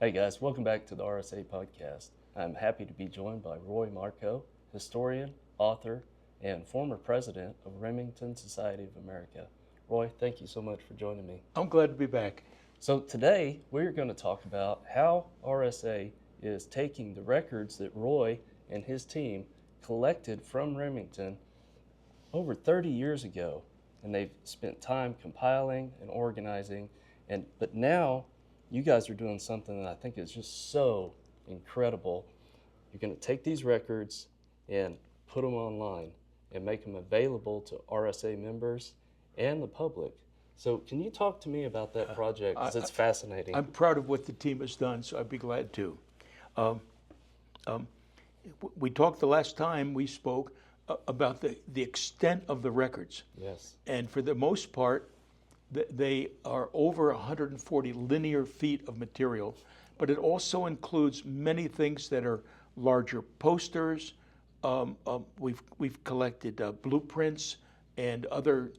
Hey guys, welcome back to the RSA podcast. I'm happy to be joined by Roy Marcot, historian, author, and former president of Remington Society of America. Roy, thank you so much for joining me. I'm glad to be back. So today we're going to talk about how RSA is taking the records that Roy and his team collected from Remington over 30 years ago, and they've spent time compiling and organizing, but now you guys are doing something that I think is just so incredible. You're going to take these records and put them online and make them available to RSA members and the public. So can you talk to me about that project, because it's fascinating. I'm proud of what the team has done, so I'd be glad to. Um, um, we talked the last time we spoke about the extent of the records. Yes. And for the most part, they are over 140 linear feet of material, but it also includes many things that are larger posters. We've collected blueprints and other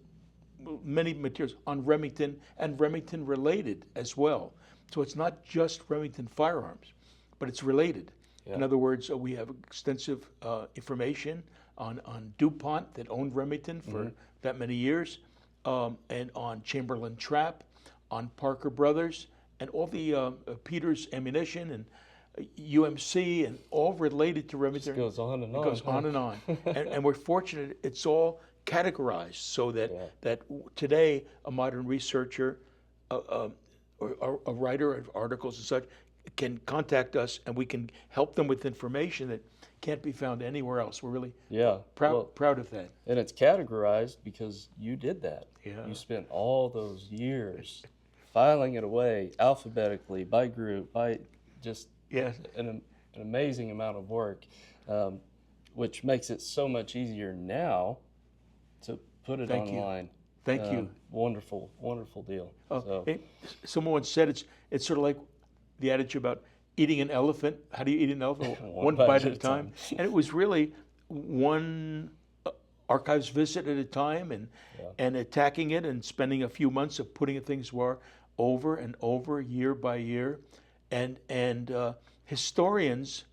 many materials on Remington and Remington related as well. So it's not just Remington firearms, but it's related. Yeah. In other words, we have extensive information on DuPont that owned Remington for that many years, and on Chamberlain Trap, on Parker Brothers, and all the Peters Ammunition and UMC, and all related to Remington. It goes on and on. It goes on and on. And we're fortunate it's all categorized so that that today a modern researcher or a writer of articles and such can contact us, and we can help them with information that can't be found anywhere else. We're really proud of that. And it's categorized because you did that. Yeah. You spent all those years filing it away alphabetically, by group, by just an amazing amount of work, which makes it so much easier now to put it online. Thank you. Wonderful, wonderful deal. Someone once said it's sort of like the adage about eating an elephant. How do you eat an elephant? One bite at a time. And it was really one archives visit at a time, and attacking it and spending a few months of putting things over and over, year by year. And historians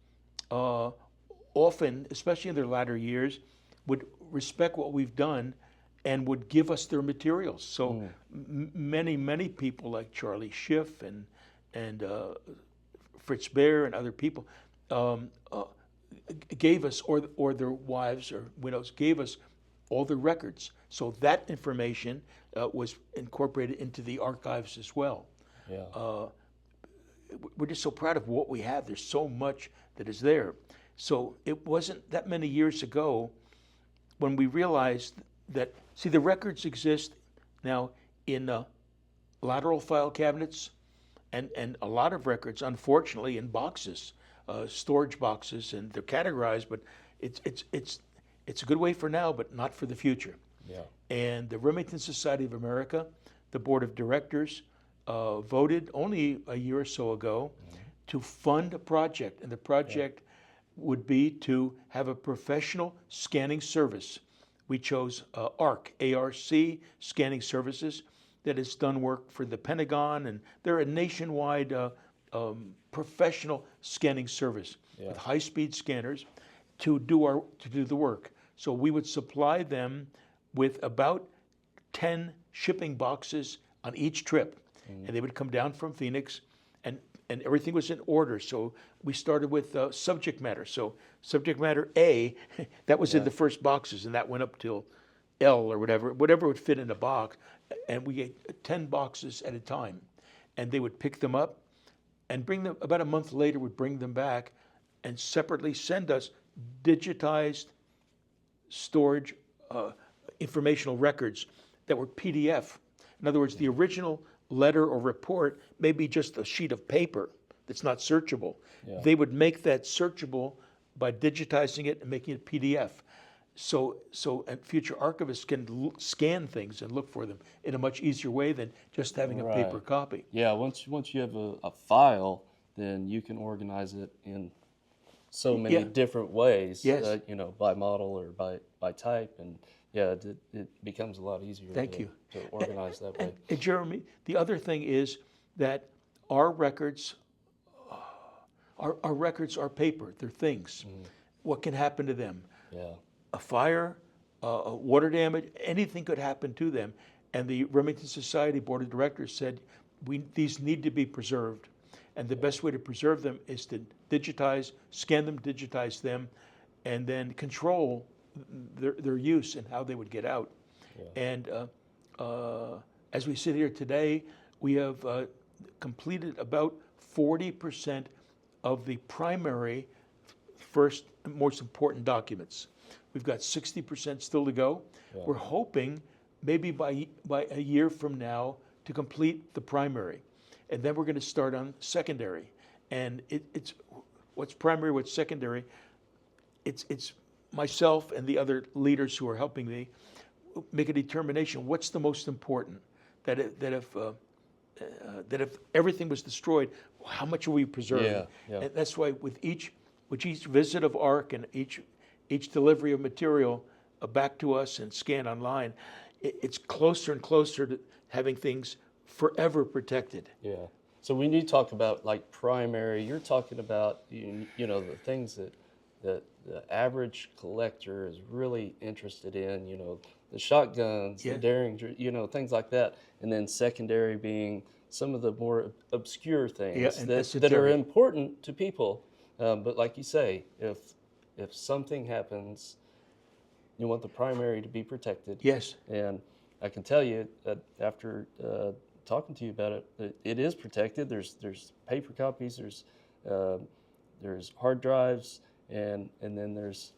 often, especially in their latter years, would respect what we've done and would give us their materials. So many people like Charlie Schiff and Fritz Baer and other people gave us, or their wives or widows gave us all the records. So that information was incorporated into the archives as well. Yeah. We're just so proud of what we have. There's so much that is there. So it wasn't that many years ago when we realized that, see, the records exist now in lateral file cabinets, and a lot of records, unfortunately, in boxes, storage boxes, and they're categorized. But it's a good way for now, but not for the future. Yeah. And the Remington Society of America, the board of directors, voted only a year or so ago to fund a project, and the project would be to have a professional scanning service. We chose ARC, A-R-C, scanning services, that has done work for the Pentagon, and they're a nationwide professional scanning service with high-speed scanners to do the work. So we would supply them with about 10 shipping boxes on each trip, and they would come down from Phoenix, and everything was in order. So we started with subject matter. So subject matter A, that was in the first boxes, and that went up till L or whatever would fit in a box. And we get 10 boxes at a time. And they would pick them up and bring them, about a month later, would bring them back and separately send us digitized storage informational records that were PDF. In other words, the original letter or report may be just a sheet of paper that's not searchable. Yeah. They would make that searchable by digitizing it and making it PDF. So future archivists can scan things and look for them in a much easier way than just having a paper copy. Yeah, once you have a file, then you can organize it in so many different ways. Yes. By model or by type, and it becomes a lot easier. Thank you. To organize that way. And Jeremy, the other thing is that our records Our records are paper, they're things. What can happen to them? Yeah. A fire, a water damage, anything could happen to them. And the Remington Society Board of Directors said, these need to be preserved. And the best way to preserve them is to scan them, digitize them, and then control their use and how they would get out. Yeah. And as we sit here today, we have completed about 40% of the primary first most important documents. We've got 60% still to go. Yeah. We're hoping maybe by a year from now to complete the primary. And then we're going to start on secondary. And it's what's primary, what's secondary. It's myself and the other leaders who are helping me make a determination. What's the most important? That if everything was destroyed, how much are we preserving? Yeah, yeah. And that's why with each visit of ARC and each delivery of material back to us and scanned online, it's closer and closer to having things forever protected. Yeah. So when you talk about like primary, you're talking about you know the things that the average collector is really interested in. You know, the shotguns, Yeah. the Derringer, you know, things like that. And then secondary being some of the more obscure things and that are important to people. But like you say, if something happens, you want the primary to be protected. Yes. And I can tell you that after talking to you about it, it is protected. There's paper copies, there's hard drives, and then there's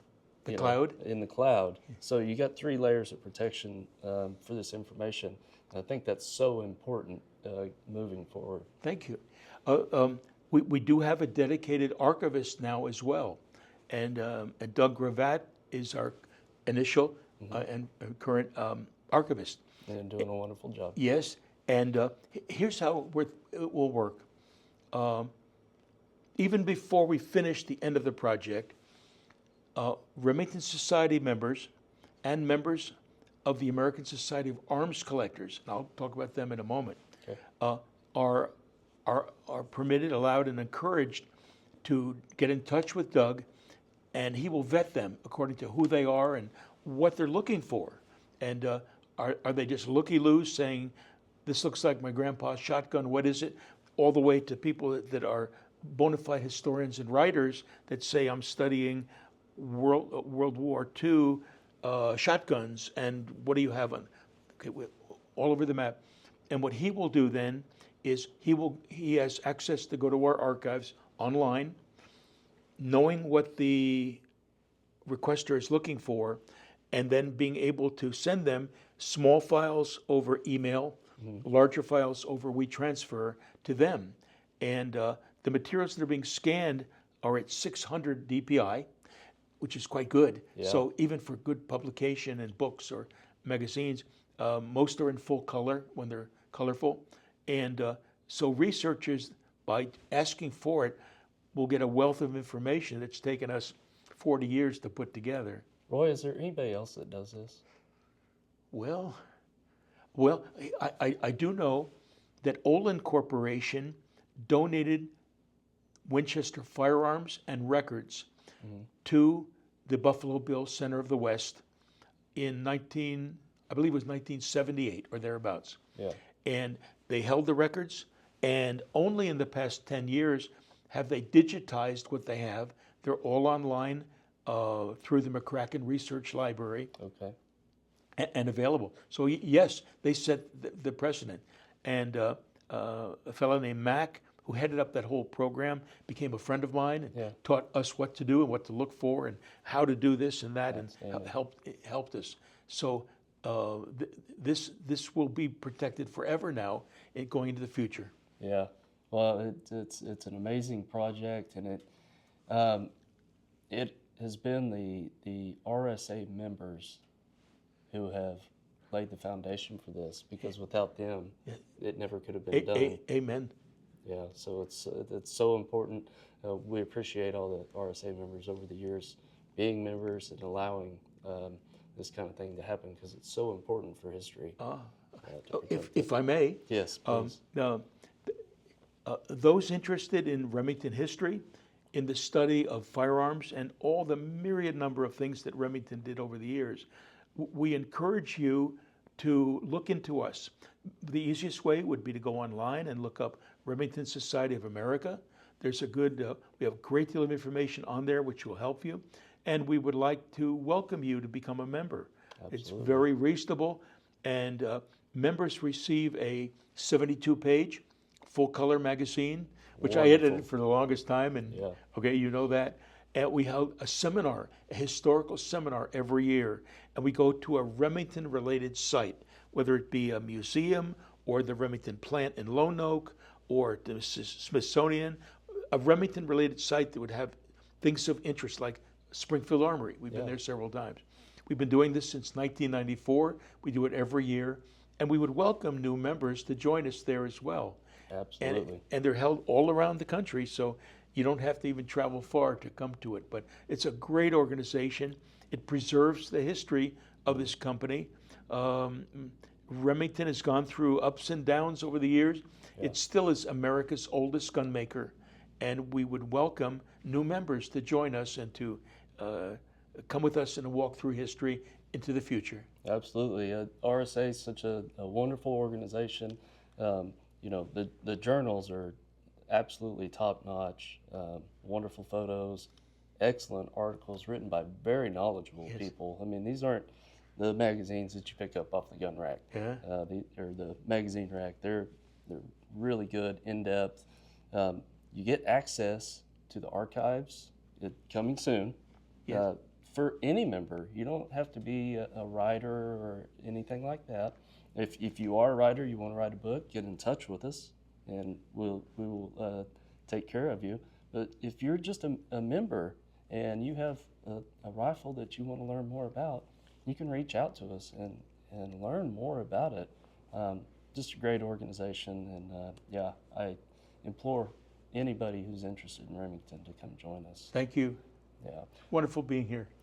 The cloud? In the cloud. So you got 3 layers of protection for this information. And I think that's so important moving forward. Thank you. We do have a dedicated archivist now as well. And Doug Gravatt is our initial and current archivist. And doing a wonderful job. Yes, and here's how it will work. Even before we finish the end of the project, Remington Society members and members of the American Society of Arms Collectors, and I'll talk about them in a moment, Okay. are permitted, allowed, and encouraged to get in touch with Doug, and he will vet them according to who they are and what they're looking for. And are they just looky-loos saying, this looks like my grandpa's shotgun, what is it? All the way to people that are bona fide historians and writers that say, I'm studying World War II shotguns, and what do you have on? Okay, all over the map. And what he will do then is he has access to go to our archives online, knowing what the requester is looking for, and then being able to send them small files over email, larger files over WeTransfer to them. And the materials that are being scanned are at 600 DPI, which is quite good. Yeah. So even for good publication in books or magazines, most are in full color when they're colorful. And so researchers, by asking for it, will get a wealth of information that's taken us 40 years to put together. Roy, is there anybody else that does this? Well, I do know that Olin Corporation donated Winchester firearms and records to the Buffalo Bill Center of the West in I believe it was 1978 or thereabouts. Yeah. And they held the records, and only in the past 10 years have they digitized what they have. They're all online through the McCracken Research Library. Okay. And available. So yes, they set the precedent. And a fellow named Mac, who headed up that whole program, became a friend of mine and taught us what to do and what to look for and how to do this and that, and helped us. So this will be protected forever now, going into the future. Yeah. Well, it's an amazing project, and it has been the RSA members who have laid the foundation for this, because without them, it never could have been done. Amen. Yeah, so it's so important. We appreciate all the RSA members over the years being members and allowing this kind of thing to happen, because it's so important for history. If I may. Yes, please. Those interested in Remington history in the study of firearms and all the myriad number of things that Remington did over the years. We encourage you to look into us. The easiest way would be to go online and look up Remington Society of America. There's a good, we have a great deal of information on there which will help you. And we would like to welcome you to become a member. Absolutely. It's very reasonable, and members receive a 72-page full-color magazine, which I Wonderful. edited for the longest time, and Yeah. okay, you know that. And we held a seminar, a historical seminar every year, and we go to a Remington-related site, whether it be a museum or the Remington plant in Lone Oak or the Smithsonian, a Remington-related site that would have things of interest like Springfield Armory. We've been Yeah. there several times. We've been doing this since 1994. We do it every year, and we would welcome new members to join us there as well. Absolutely. And they're held all around the country, so you don't have to even travel far to come to it. But it's a great organization. It preserves the history of this company. Remington has gone through ups and downs over the years. Yeah. It still is America's oldest gun maker, and we would welcome new members to join us and to come with us and walk through history into the future. Absolutely. RSA is such a wonderful organization. The journals are absolutely top notch. Wonderful photos, excellent articles written by very knowledgeable Yes. people. I mean, these aren't the magazines that you pick up off the gun rack Yeah. or the magazine rack. They're really good, in depth. You get access to the archives coming soon. Yes. For any member, you don't have to be a writer or anything like that. If you are a writer, you want to write a book, get in touch with us, and we will take care of you. But if you're just a member and you have a rifle that you want to learn more about, you can reach out to us and learn more about it. Just a great organization, and I implore anybody who's interested in Remington to come join us. Thank you. Yeah. Wonderful being here.